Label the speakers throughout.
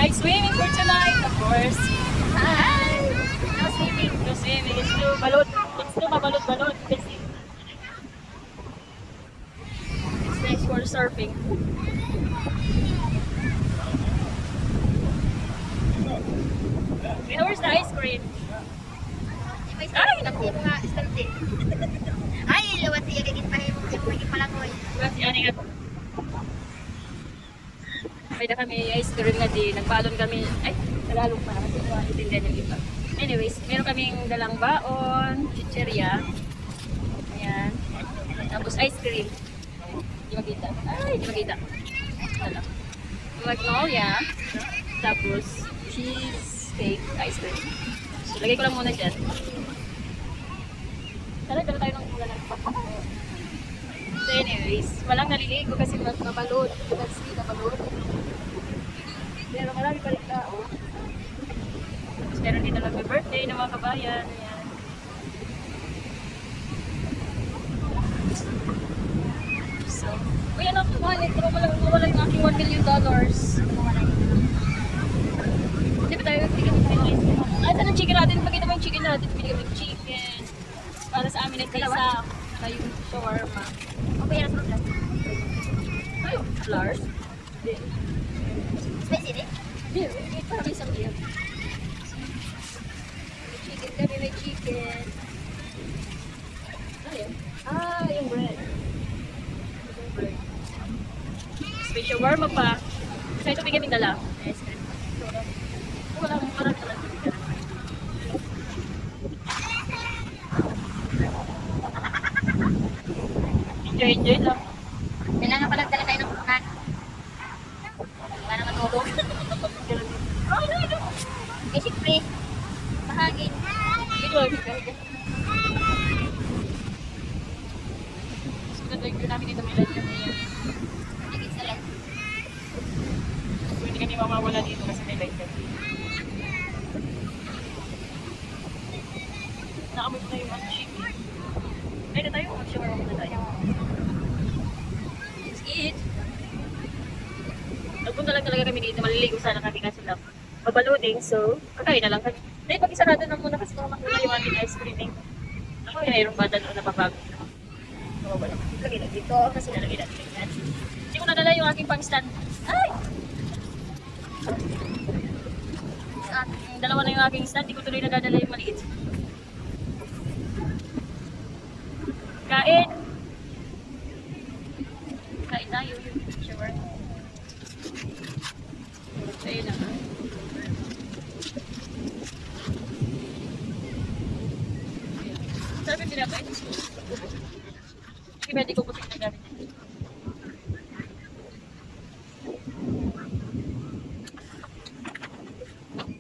Speaker 1: Hi, swimming for tonight, of course.
Speaker 2: Hi! No swimming.
Speaker 1: No swimming, it's too balot. It's too mabalot-balot kasi it's nice for surfing. Wait, where's the ice cream?
Speaker 2: Ay! Naku mga istante. Ay! Lawat siya gagit pa mo. Gagit pa lang ko.
Speaker 1: Kasi ano nga. May na kami ice cream na di. Nagbalon kami. Ay, tagalog pa. Kasi maintindihan yung iba. Anyways, meron kaming dalang baon, chicheria. Ayan. Tapos ice cream. Di makita. Ay, di makita. Ano? Magnolia. Tapos cheesecake ice cream. So, lagay ko lang muna dyan. Tara, dala tayo ng ulan. So anyways, walang naliligo kasi mabalot. Kasi nabalot. Pero marami pa rin tao. Tapos meron dito nag-birthday ng mga kabayan. Ayan. So, uy, ano ako malit? Mawala yung aking $1 million. Di ba tayo? Hindi kami tayo ice cream. Ah, saan ang chicken natin? Pagkita mo yung chicken natin. Pili kami yung chicken. Para sa amin at isa. Saka yung shawarma.
Speaker 2: Okay, yan sa mga
Speaker 1: Ay, flowers.
Speaker 2: Spicy rin?
Speaker 1: Beer. Parang isang beer. May chicken kami, may chicken. Ayun. Ah, yung bread. Yung bread. May shawarma pa. Kasi ito bigyan kaming dala. Ice cream. Wala akong marami talaga. Enjoy lang.
Speaker 2: Kailangan pala dala tayo ng pukan. Para matulog. Eh, siyempre. Mahangin.
Speaker 1: Ito lang. So, nag-review namin dito may light kami yan.
Speaker 2: Naging sa light.
Speaker 1: So, hindi kami mawawala dito kasi may light kami. Nakamit na yung chicken. Ay, na tayo. Mag-shawarma na tayo. Let's eat. Nagpunta lang talaga kami dito. Maliligo sana kami kasi lang magpa-loading. So, kakain na lang kami. Dahil pag-isarado na muna kasi kumakuna yung ating ice cream. Ako, mayroong bata doon na pabago. Lagay na dito kasi nalagay natin yan. Hindi ko nadala yung aking pang-stand. Ay! Dalawa na yung aking stand. Hindi ko tuloy nadadala yung maliit. Kain! Kain tayo. Sure. Kain na nga. Sarap yung tinapay. Sige, pwede ko pusin na gamit.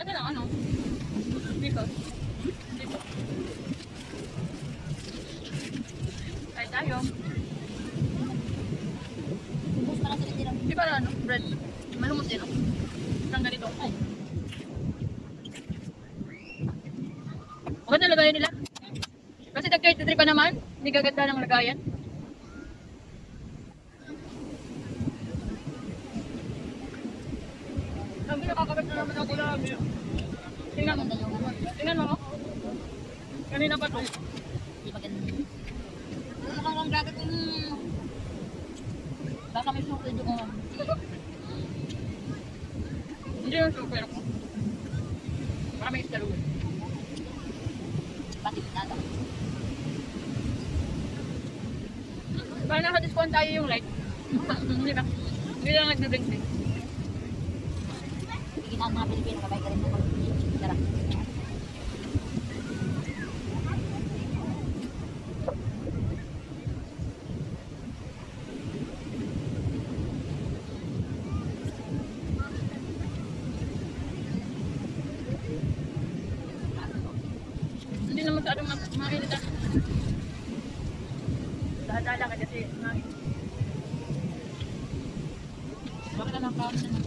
Speaker 1: Ano lang, ano? Dito. Dito. Kain tayo.
Speaker 2: Ubus pa lang sa litira.
Speaker 1: Di ba ano? Bread. Malumos din, no? Parang ganito. Ay. Maganda lagayan nila. Kasi tag-33 pa naman. Hindi gaganda ng lagayan. Sabi nakakabit na naman ako lang. Tingnan mo. Tingnan mo. Kanina pa to.
Speaker 2: Hindi maganda. Mukhang ang gagat yung... Baka may suko doon.
Speaker 1: Hindi yung super ko. Baka may isda doon.
Speaker 2: Pati pinata.
Speaker 1: Baka naka-discount tayo yung light. Hindi ba? Hindi lang nag-drink din.
Speaker 2: Bigyan ang mga Pilipino. Kabay ka rin naman. Tara.
Speaker 1: Hindi naman masyadong mainit ah. Dahan-dahan ka kasi mainit. Bakit na nakakaon na naman?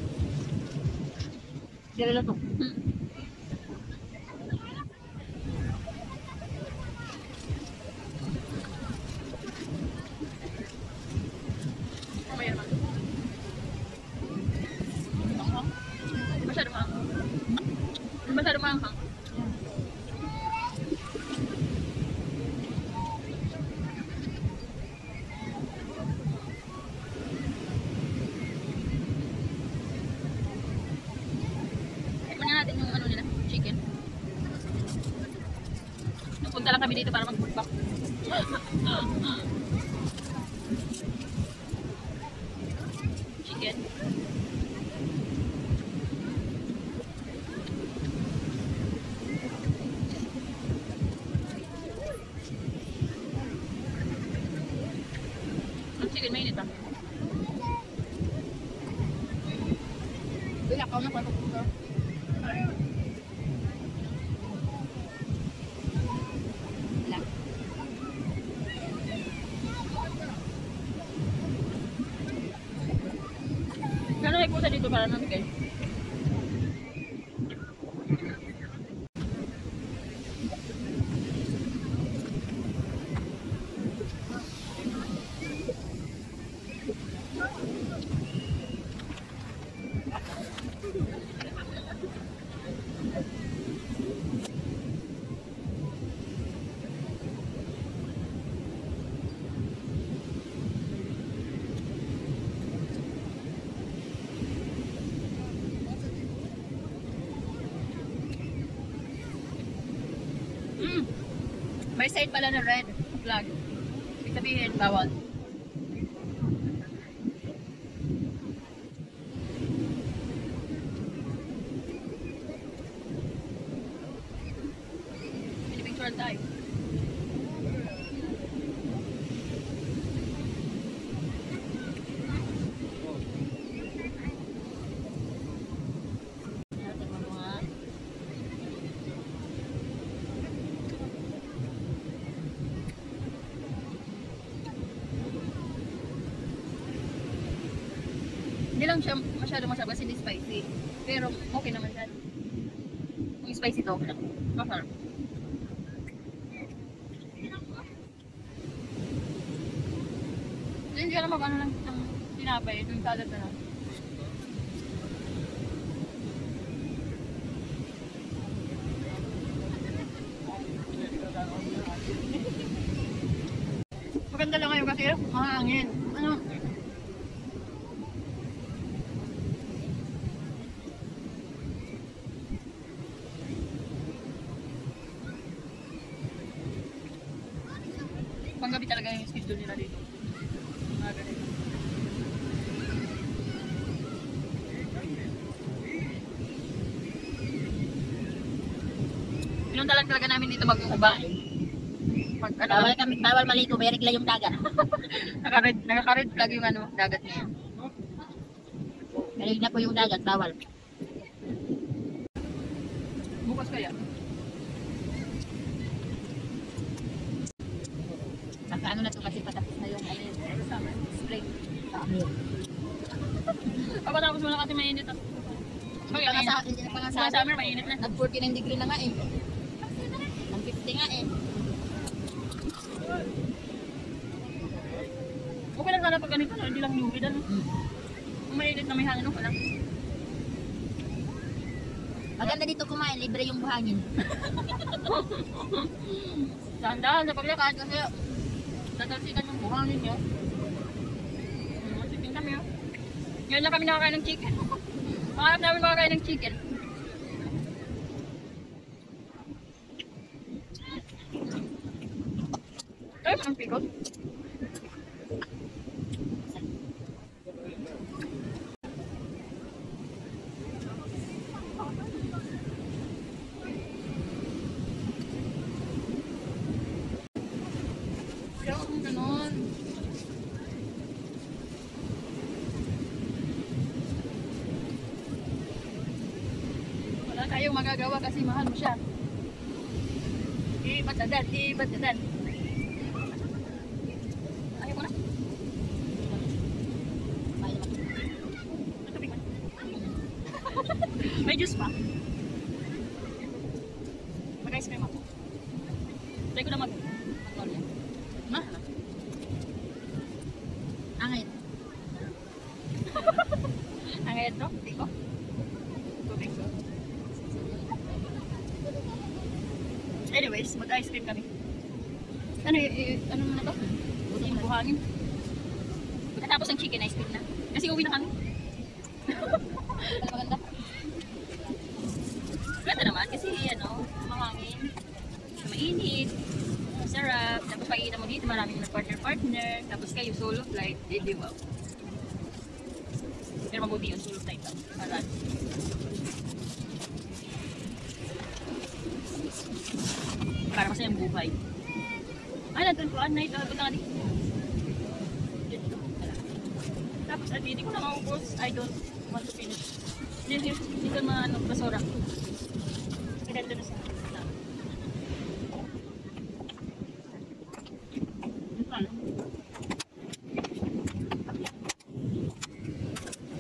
Speaker 1: Dira lang to. Mamaya naman. masyado maanghang. Hindi masyado maanghang. Tikman na natin yung ano nila, chicken. Napunta lang kami dito para mag-mukbang. Chicken. Ang chicken mainit ah. Bilakaw na pa. Gano'n ay pusa dito para namigay? May side pala na red flag. Ibig sabihin, bawal. Pinipicturean tayo. Hindi lang siya masyado masarap kasi hindi spicy. Pero okay naman siya. Kung spicy to, okay lang. Masarap. Hindi ka na mag-ano lang ng tinapay. Ito yung salad na lang. Maganda lang ngayon kasi mahangin. Ano? Panggabi talaga yung schedule nila dito. Mga ganito. Pinunta lang talaga namin dito mag-uba.
Speaker 2: Bawal maligo, may regla yung dagat.
Speaker 1: Nakaka-red flag yung ano, dagat ngayon.
Speaker 2: May regla po yung dagat, bawal.
Speaker 1: Bukas kaya?
Speaker 2: Ano na to kasi patapos na yung
Speaker 1: Summer. Spring.
Speaker 2: summer.
Speaker 1: Pagkatapos mo na kasi mainit ah.
Speaker 2: Hindi pa nga
Speaker 1: Sa summer mainit na.
Speaker 2: Nag-49 degree na nga eh. Ang 50 nga eh.
Speaker 1: Okay lang sana pag ganito, no? Hindi lang humid ano. Kung mainit na may hangin, okay lang.
Speaker 2: Maganda dito kumain, libre yung buhangin.
Speaker 1: Dahan-dahan sa paglakad kasi tatalsikan yung buhangin nyo. Masikin kami oh. Ngayon na kami nakakain ng chicken. Pangarap namin makakain ng chicken. Ay, parang pickle. Kaya kung ganun. Wala tayong magagawa kasi mahal mo siya. Ibatadan. Ayaw ko na. May juice pa. Mag-ice cream ako. Try ko na mag-lolya. Ma? Angit. Angit to? Hindi ko. Tubig. Anyways, mag-ice cream kami. Ano, ano na to? Buti yung buhangin. Pagkatapos ng chicken ice cream na. Kasi uwi na kami. Maganda. Maganda naman kasi ano, mahangin. Mainit. Masarap. Tapos pagkikita mo dito, maraming partner-partner. Tapos kayo solo flight. Di ba? Pero mabuti yung solo flight lang. Para kasi yung buhay. Ay, nandun po. Night. Punta ka dito. Tapos at hindi ko na maubos. I don't want to finish. Dito mga ano, basura. Maganda na sa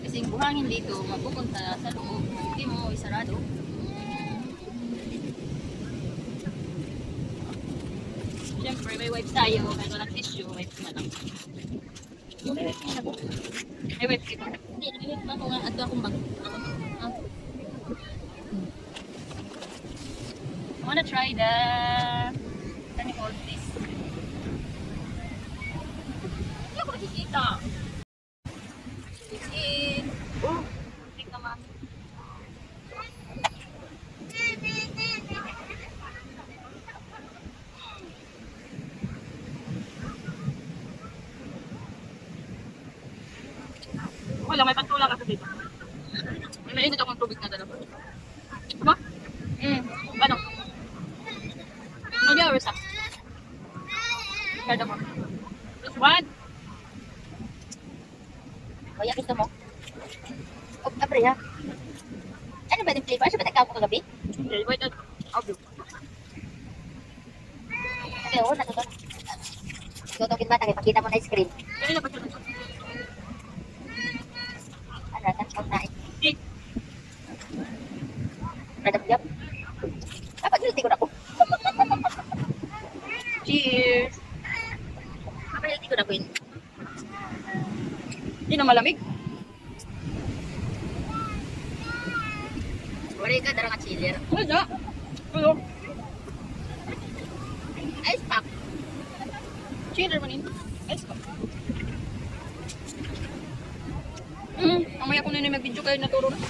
Speaker 1: kasi yung buhangin dito, mapupunta sa loob. Hindi mo isarado. Siyempre, may wipes tayo. Kahit walang tissue, wipes na lang. May wipes ito. Hindi, nag-wipes ako nga. Ato akong bag. I wanna try the... Ano you call this? Hindi ako nakikita. It's in... Oh! Tingnan naman. Wala, may pantula kasi dito. May mainit akong tubig na dalawa. Diba? Ano? Ano di oras ah? Kada mo. This one?
Speaker 2: Kaya gusto mo? O, apre ha? Ano ba yung flavor? Siya ba nagkapo kagabi?
Speaker 1: Hindi, wait. I'll do.
Speaker 2: Okay, oo, natuto. Tutukin ba? Pakita mo na screen.
Speaker 1: Kaya na ba siya?
Speaker 2: Ano, tanong na.
Speaker 1: Eh,
Speaker 2: Radap jam. Dapat guilty ko na ko.
Speaker 1: cheers!
Speaker 2: Dapat guilty ko na ko yun.
Speaker 1: Hindi na malamig.
Speaker 2: Wala ka, darang at chiller.
Speaker 1: Wala. Wala.
Speaker 2: Ice pack.
Speaker 1: Chiller mo rin. Ice ka. Mamaya ko na mag-video kayo naturo na.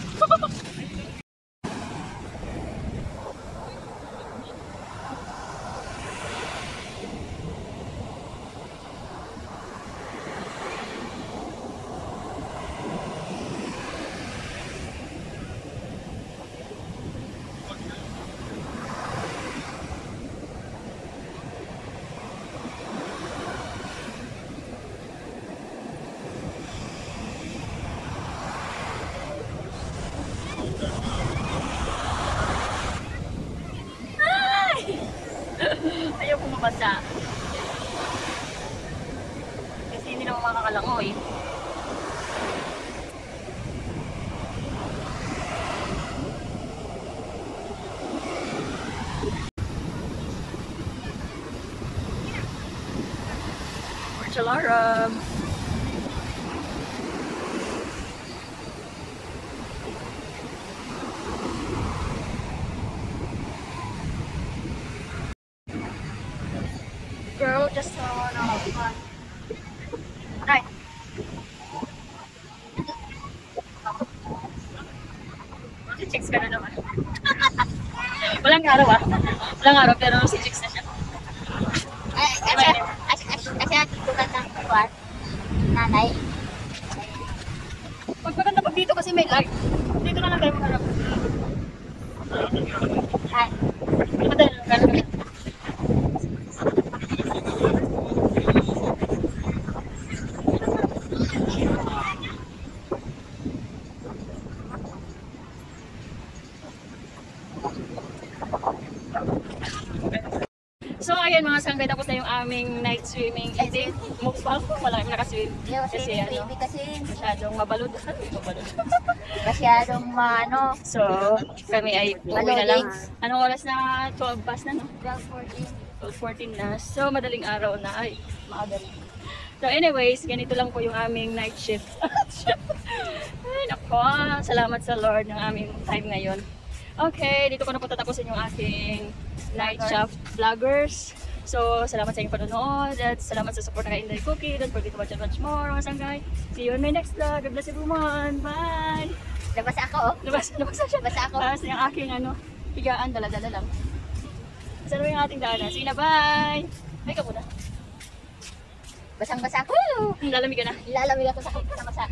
Speaker 1: Ayaw ko mabasa. Kasi hindi naman makakalangoy. Marchalarab. Girl, just wanna have fun. Okay. Si Chicks ka na naman. Walang araw ah. Walang araw pero si Chicks na siya.
Speaker 2: Kasi natitunan ng kuwan. Nanay.
Speaker 1: Pag maganda pag dito kasi may light. Dito na lang tayo magharap.
Speaker 2: Ay.
Speaker 1: Madali lang. Gano'n lang. So ayan mga sanggay, tapos na yung aming night swimming. I think, mukbang ko, wala kami nakaswim. Kasi ano,
Speaker 2: kasi
Speaker 1: masyadong mabalod. Mabalod.
Speaker 2: masyadong ano.
Speaker 1: So, kami ay uuwi na lang. Anong oras na? 12 past na, no? 12:14 na. So, madaling araw na. Ay, maaga rin. So, anyways, ganito lang po yung aming night shift. Ay, nako. Salamat sa Lord ng aming time ngayon. Okay, dito ko na po tatapusin yung aking night shift vloggers. So, salamat sa inyong panonood at salamat sa support ng Inday Cookie. Don't forget to watch and watch more, mga sanggay. See you in my next vlog. God bless everyone. Bye!
Speaker 2: Labas ako, oh.
Speaker 1: Labas siya.
Speaker 2: Basa ako.
Speaker 1: Tapos yung aking higaan, dala-dala lang. Saan yung ating daanan? Sige na, bye! Ay ka muna.
Speaker 2: Basang-basa ako.
Speaker 1: Lalamig ka na.
Speaker 2: Lalamig ako sa basa.